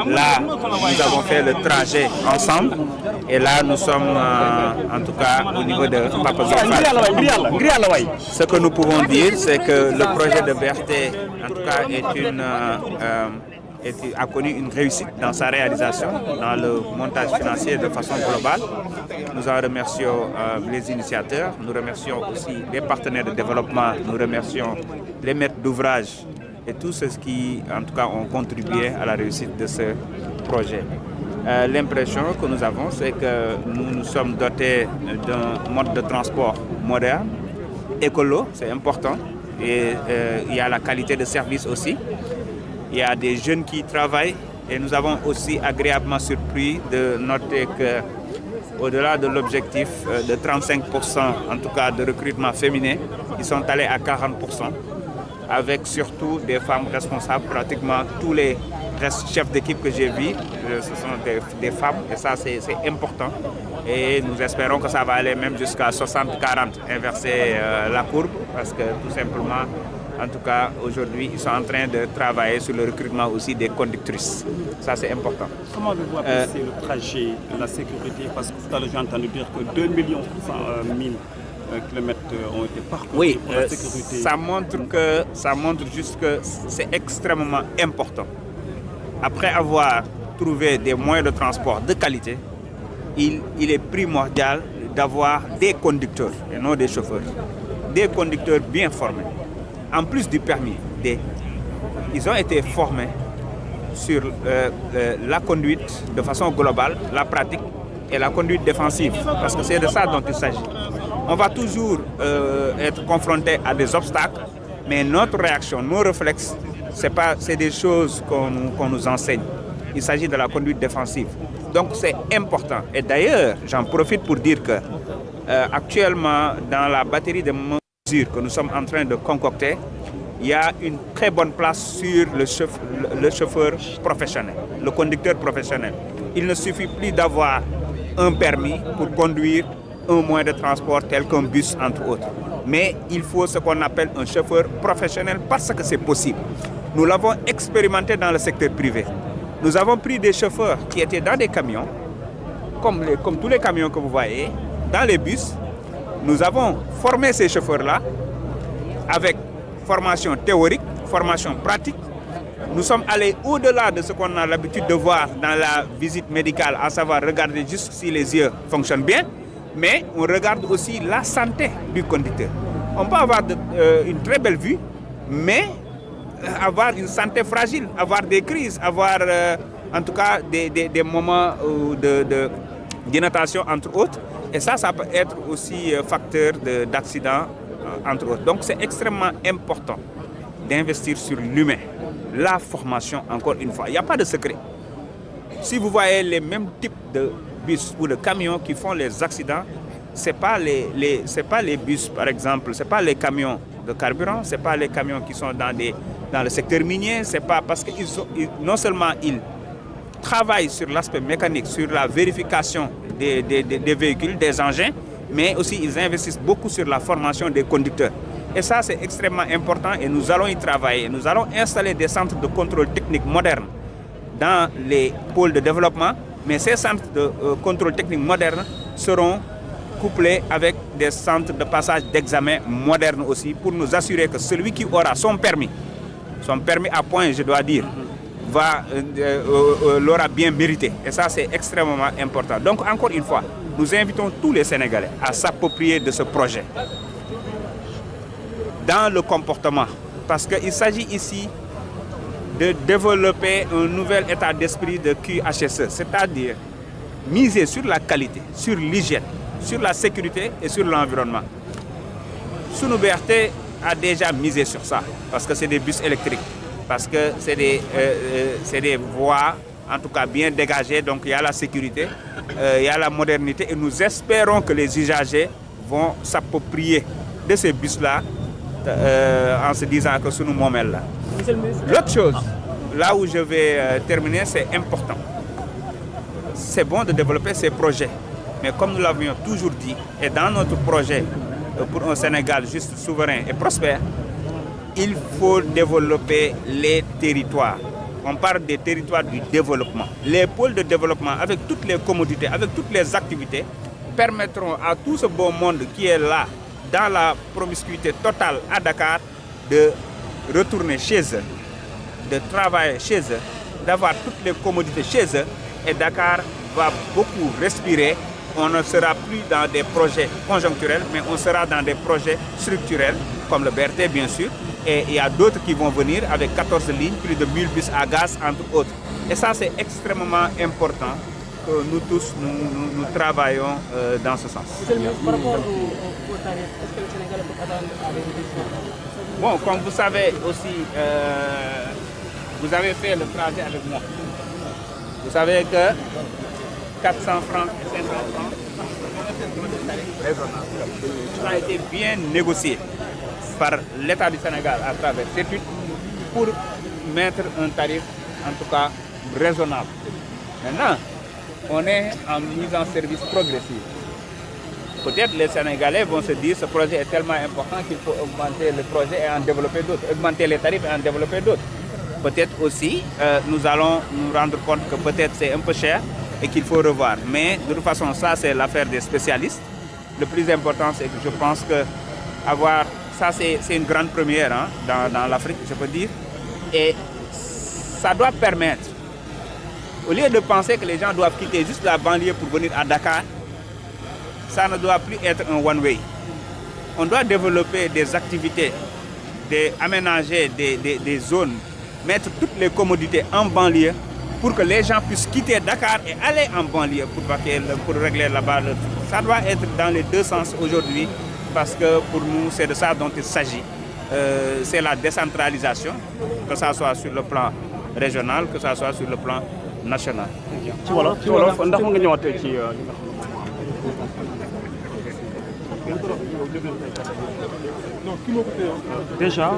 Là, nous avons fait le trajet ensemble et là, nous sommes en tout cas au niveau de Papa Zofal. Ce que nous pouvons dire, c'est que le projet de BRT, en tout cas, a connu une réussite dans sa réalisation, dans le montage financier de façon globale. Nous en remercions les initiateurs, nous remercions aussi les partenaires de développement, nous remercions les maîtres d'ouvrage et tous ceux qui, en tout cas, ont contribué à la réussite de ce projet. L'impression que nous avons, c'est que nous sommes dotés d'un mode de transport moderne, écolo, c'est important, et il y a la qualité de service aussi. Il y a des jeunes qui travaillent et nous avons aussi agréablement surpris de noter qu'au-delà de l'objectif de 35%, en tout cas de recrutement féminin, ils sont allés à 40%, avec surtout des femmes responsables. Pratiquement tous les chefs d'équipe que j'ai vus, ce sont des femmes et ça c'est important. Et nous espérons que ça va aller même jusqu'à 60-40, inverser la courbe, parce que tout simplement, en tout cas, aujourd'hui, ils sont en train de travailler sur le recrutement aussi des conductrices. Ça, c'est important. Comment vous appréciez le trajet, la sécurité? Parce que tout à l'heure, j'ai entendu dire que 2 millions 000 kilomètres ont été parcourus. Oui, pour la sécurité. Ça montre juste que c'est extrêmement important. Après avoir trouvé des moyens de transport de qualité, il est primordial d'avoir des conducteurs et non des chauffeurs. Des conducteurs bien formés. En plus du permis, ils ont été formés sur la conduite de façon globale, la pratique et la conduite défensive, parce que c'est de ça dont il s'agit. On va toujours être confronté à des obstacles, mais notre réaction, nos réflexes, c'est des choses qu'on nous enseigne. Il s'agit de la conduite défensive. Donc c'est important. Et d'ailleurs, j'en profite pour dire que actuellement, dans la batterie de mesures que nous sommes en train de concocter, il y a une très bonne place sur le chauffeur professionnel, le conducteur professionnel. Il ne suffit plus d'avoir un permis pour conduire un moyen de transport tel qu'un bus, entre autres. Mais il faut ce qu'on appelle un chauffeur professionnel parce que c'est possible. Nous l'avons expérimenté dans le secteur privé. Nous avons pris des chauffeurs qui étaient dans des camions, comme tous les camions que vous voyez, dans les bus. Nous avons formé ces chauffeurs-là avec formation théorique, formation pratique. Nous sommes allés au-delà de ce qu'on a l'habitude de voir dans la visite médicale, à savoir regarder juste si les yeux fonctionnent bien, mais on regarde aussi la santé du conducteur. On peut avoir une très belle vue, mais avoir une santé fragile, avoir des crises, avoir en tout cas des moments d'inattention, entre autres. Et ça peut être aussi facteur d'accident, entre autres. Donc c'est extrêmement important d'investir sur l'humain. La formation, encore une fois, il n'y a pas de secret. Si vous voyez les mêmes types de bus ou de camions qui font les accidents, ce n'est pas les bus, par exemple, ce n'est pas les camions de carburant, ce n'est pas les camions qui sont dans le secteur minier, c'est pas parce que non seulement ils travaillent sur l'aspect mécanique, sur la vérification des véhicules, des engins, mais aussi ils investissent beaucoup sur la formation des conducteurs. Et ça, c'est extrêmement important et nous allons y travailler. Nous allons installer des centres de contrôle technique modernes dans les pôles de développement, mais ces centres de contrôle technique modernes seront couplés avec des centres de passage d'examen modernes aussi pour nous assurer que celui qui aura son permis à point, je dois dire, l'aura bien mérité. Et ça, c'est extrêmement important. Donc, encore une fois, nous invitons tous les Sénégalais à s'approprier de ce projet dans le comportement. Parce qu'il s'agit ici de développer un nouvel état d'esprit de QHSE, c'est-à-dire miser sur la qualité, sur l'hygiène, sur la sécurité et sur l'environnement. Sunu BRT a déjà misé sur ça, parce que c'est des bus électriques, parce que c'est des voies, en tout cas bien dégagées, donc il y a la sécurité, il y a la modernité, et nous espérons que les usagers vont s'approprier de ces bus-là, en se disant que c'est nous moments là. L'autre chose, là où je vais terminer, c'est important. C'est bon de développer ces projets, mais comme nous l'avions toujours dit, et dans notre projet pour un Sénégal juste, souverain et prospère, il faut développer les territoires. on parle des territoires du développement. Les pôles de développement, avec toutes les commodités, avec toutes les activités, permettront à tout ce beau monde qui est là, dans la promiscuité totale à Dakar, de retourner chez eux, de travailler chez eux, d'avoir toutes les commodités chez eux. Et Dakar va beaucoup respirer. On ne sera plus dans des projets conjoncturels, mais on sera dans des projets structurels, comme le BRT bien sûr. Et il y a d'autres qui vont venir avec 14 lignes, plus de 1000 bus à gaz, entre autres. Et ça, c'est extrêmement important que nous tous, nous travaillons dans ce sens. Par rapport au tarif, est-ce que le Sénégal peut attendre à des réductions? Bon, comme vous savez aussi, vous avez fait le trajet avec moi. Vous savez que 400 francs et 500 francs, ça a été bien négocié par l'État du Sénégal à travers cette étude pour mettre un tarif en tout cas raisonnable. Maintenant, on est en mise en service progressive. Peut-être les Sénégalais vont se dire que ce projet est tellement important qu'il faut augmenter le projet et en développer d'autres, augmenter les tarifs et en développer d'autres. Peut-être aussi, nous allons nous rendre compte que peut-être c'est un peu cher et qu'il faut revoir. Mais de toute façon, ça c'est l'affaire des spécialistes. Le plus important, c'est que je pense que avoir ça, c'est une grande première hein, dans l'Afrique, je peux dire. Et ça doit permettre, au lieu de penser que les gens doivent quitter juste la banlieue pour venir à Dakar, ça ne doit plus être un one-way. On doit développer des activités, aménager des zones, mettre toutes les commodités en banlieue pour que les gens puissent quitter Dakar et aller en banlieue pour régler là-bas. Ça doit être dans les deux sens aujourd'hui parce que pour nous, c'est de ça dont il s'agit. C'est la décentralisation, que ce soit sur le plan régional, que ce soit sur le plan national. Déjà,